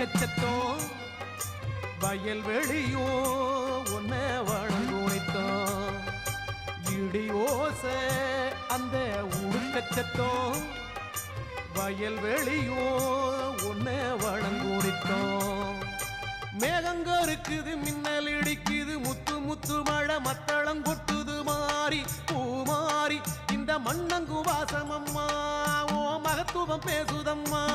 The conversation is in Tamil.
உடுக்கச்சத்தோம் வயல்வெளியோ உன்னை வணங்குனித்தோம் இடியோச அந்த உடுக்கச்சத்தோம் வயல்வெளியோ உன்னை வணங்குனித்தோம் மேகங்க இருக்குது மின்னல் இடிக்குது முத்து முத்து மழை மத்தளம் கொட்டுது மாறி பூமாறி இந்த மண்ணங்கு வாசமம்மா ஓ மகத்துவம் பேசுதம்மா